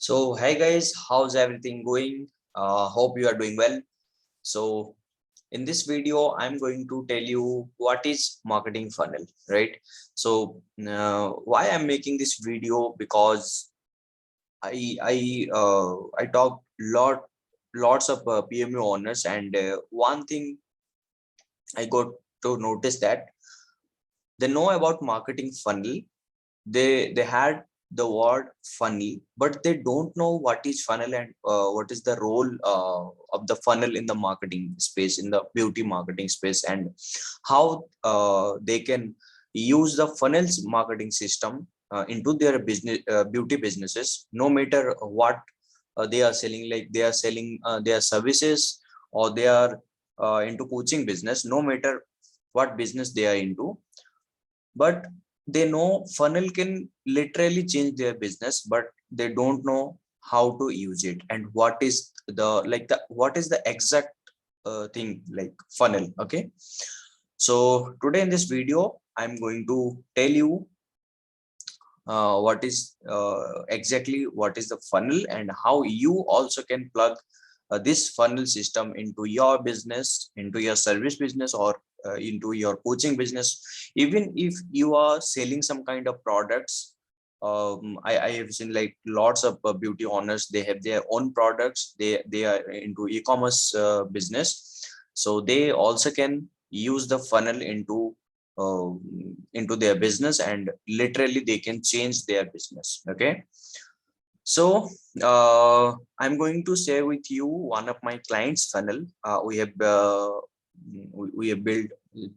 So, hey guys, how's everything going? Hope you are doing well. So, in this video, I'm going to tell you what is marketing funnel, right? So, why I'm making this video because I talk lots of PMU owners, and one thing I got to notice that they know about marketing funnel. They had the word funnel, but they don't know what is funnel and what is the role of the funnel in the marketing space, in the beauty marketing space, and how they can use the funnels marketing system into their business, beauty businesses, no matter what they are selling, like they are selling their services, or they are into coaching business, no matter what business they are into. But they know funnel can literally change their business, but they don't know how to use it, and what is the exact thing like funnel. Okay, so today in this video I'm going to tell you what is exactly what is the funnel, and how you also can plug this funnel system into your business, into your service business, or into your coaching business. Even if you are selling some kind of products, I have seen like lots of beauty owners, they have their own products, they are into e-commerce business, so they also can use the funnel into their business, and literally they can change their business. Okay, so I'm going to share with you one of my clients funnel. We have built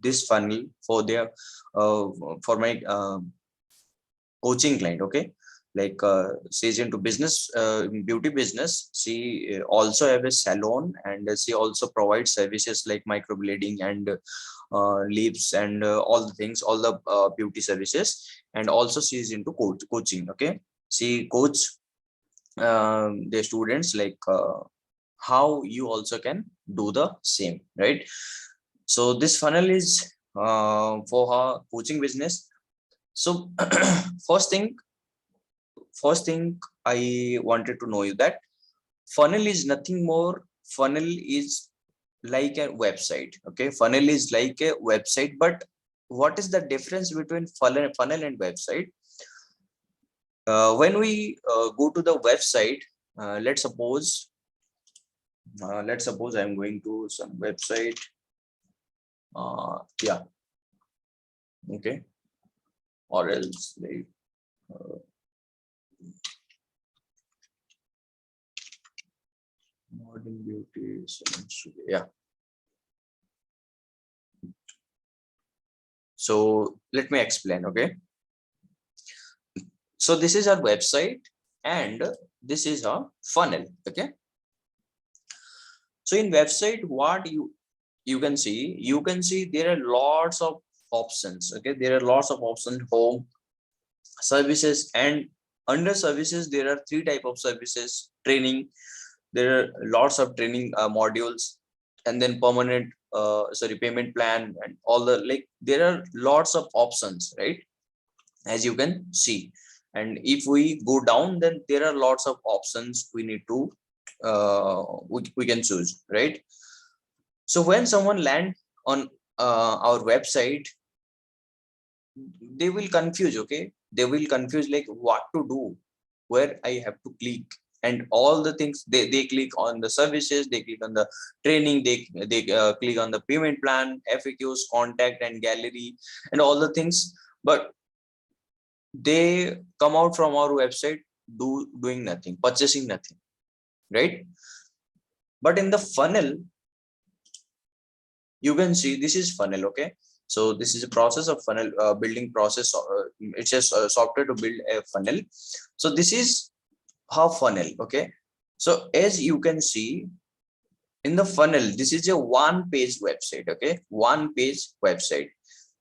this funnel for their for my coaching client. Okay, like she's into business, beauty business. She also have a salon, and she also provides services like microblading and lips, and all the things, all the beauty services. And also she is into coaching. Okay, she coach the students, like how you also can do the same, right? So this funnel is for her coaching business. So first thing I wanted to know you that funnel is nothing more. Funnel is like a website. Okay, funnel is like a website, but what is the difference between funnel and website? When we go to the website, let's suppose I'm going to some website. Yeah, okay, or else like uh, modern beauty salon studio. Yeah, so let me explain. Okay, so this is our website, and this is our funnel. Okay, so in website, what you can see there are lots of options. Okay, there are lots of options: home, services, and under services there are three type of services: training, there are lots of training modules, and then permanent payment plan, and all the, like, there are lots of options, right? As you can see. And if we go down, then there are lots of options we need to we can choose, right? So when someone land on our website, they will confuse. Okay, they will confuse like what to do, where I have to click, and all the things. They click on the services, they click on the training, they click on the payment plan, FAQs, contact, and gallery, and all the things. But they come out from our website doing nothing, purchasing nothing, right? But in the funnel, you can see this is funnel. Okay, so this is a process of funnel building process. It's just a software to build a funnel. So this is how funnel. Okay, so as you can see in the funnel, this is a one page website. Okay, one page website.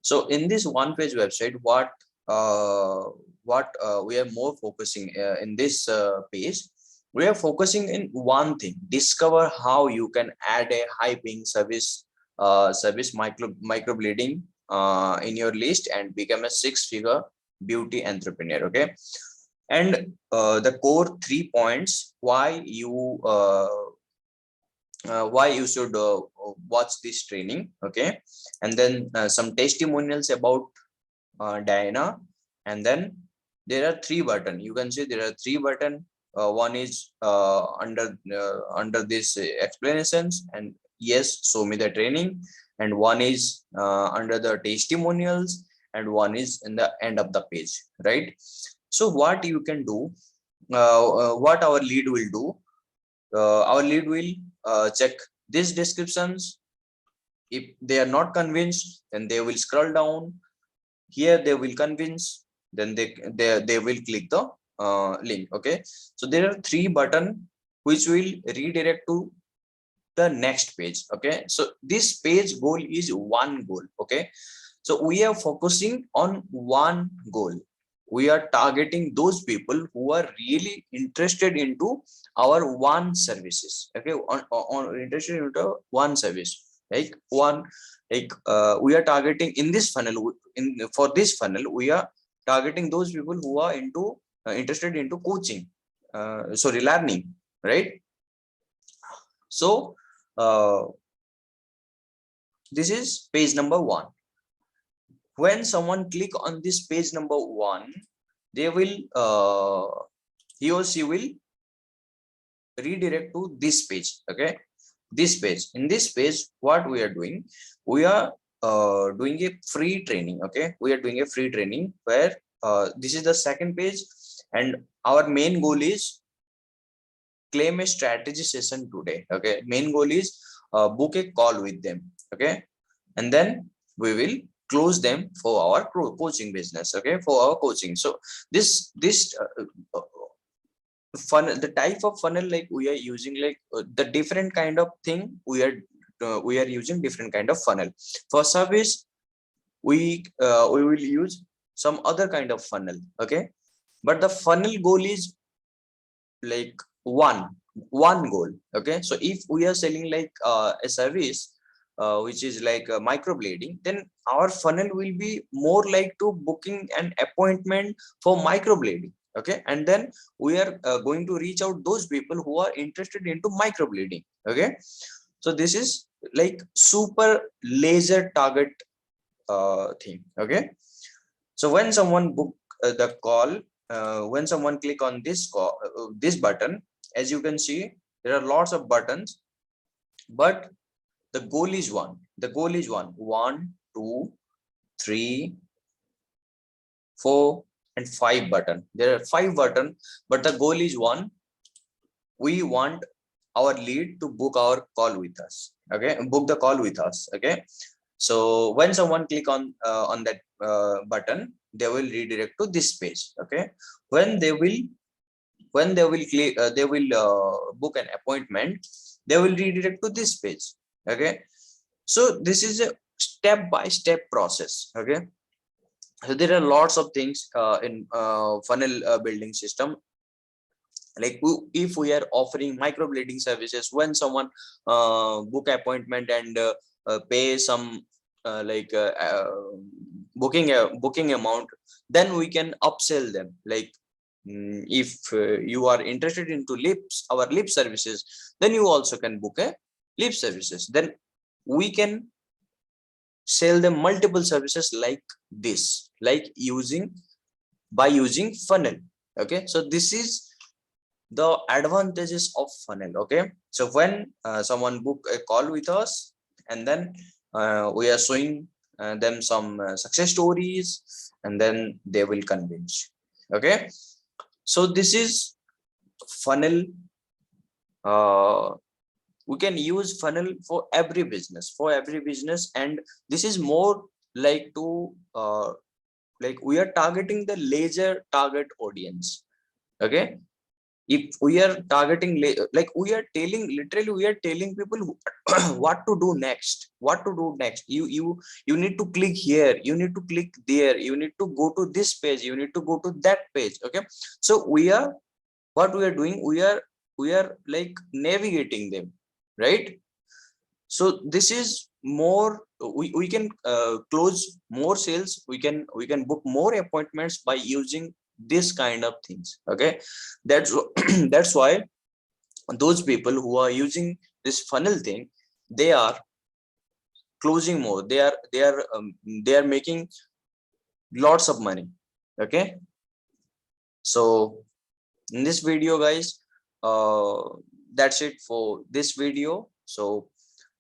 So in this one page website, what we are more focusing in this page, we are focusing in one thing: discover how you can add a high paying service microblading in your list and become a six-figure beauty entrepreneur. Okay, And the core 3 points why you should watch this training. Okay, and then some testimonials about Diana, and then there are three button. You can see there are three button. One is under this explanations, and yes, show me the training, and one is under the testimonials, and one is in the end of the page, right? So what you can do, what our lead will do, our lead will check these descriptions. If they are not convinced, then they will scroll down. Here they will convince, then they will click the link. Okay, so there are three button which will redirect to the next page. Okay, so this page goal is one goal. Okay, so we are focusing on one goal. We are targeting those people who are really interested into our one services. Okay, on interested into one service, like one, like we are targeting in this funnel. For this funnel, we are targeting those people who are into interested into coaching, sorry, learning, right? So this is page number one. When someone click on this page number one, they will he or she will redirect to this page. Okay, this page. In this page, what we are doing, we are doing a free training. Okay, we are doing a free training where this is the second page, and our main goal is claim a strategy session today. Okay, main goal is book a call with them. Okay, and then we will close them for our coaching business. Okay, for our coaching. So this funnel, the type of funnel, like we are using, like the different kind of thing, we are using different kind of funnel. For service, we will use some other kind of funnel. Okay, but the funnel goal is like one goal. Okay, so if we are selling like a service which is like microblading, then our funnel will be more like to booking an appointment for microblading. Okay, and then we are going to reach out those people who are interested into microblading. Okay, so this is like super laser target thing. Okay, so when someone book the call, when someone click on this call, this button, as you can see, there are lots of buttons, but the goal is one. The goal is one. 1, 2, 3, 4, and 5 button. There are 5 button, but the goal is one. We want our lead to book our call with us. Okay, book the call with us. Okay, so when someone click on that button, they will redirect to this page. Okay, when they will click, they will book an appointment, they will redirect to this page. Okay, so this is a step by step process. Okay, so there are lots of things in funnel building system. Like if we are offering microblading services, when someone book appointment and pay some like booking amount, then we can upsell them. Like if you are interested into our lip services, then you also can book a lip services. Then we can sell them multiple services like this, like by using funnel. Okay, so this is the advantages of funnel. Okay, so when someone book a call with us, and then we are showing them some success stories, and then they will convince. Okay, so this is funnel. We can use funnel for every business, and this is more like to like we are targeting the laser target audience. Okay, if we are targeting like we are telling, literally we are telling people what to do next. You need to click here, you need to click there, you need to go to this page, you need to go to that page. Okay, so what we are doing, we are like navigating them, right? So this is more, we can close more sales, we can book more appointments by using this kind of things. Okay, that's that's why those people who are using this funnel thing, they are closing more, they are making lots of money. Okay, so in this video guys, uh that's it for this video. So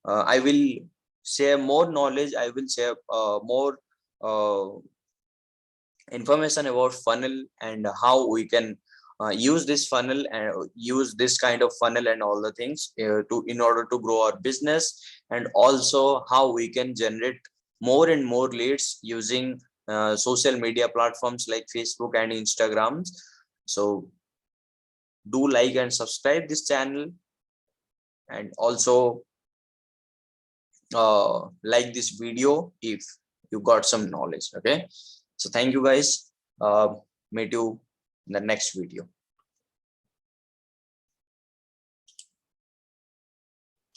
I will share more knowledge, I will share more uh, information about funnel and how we can use this funnel and use this kind of funnel and all the things to in order to grow our business, and also how we can generate more and more leads using social media platforms like Facebook and Instagrams. So do like and subscribe this channel, and also like this video if you got some knowledge. Okay, so thank you guys. Meet you in the next video.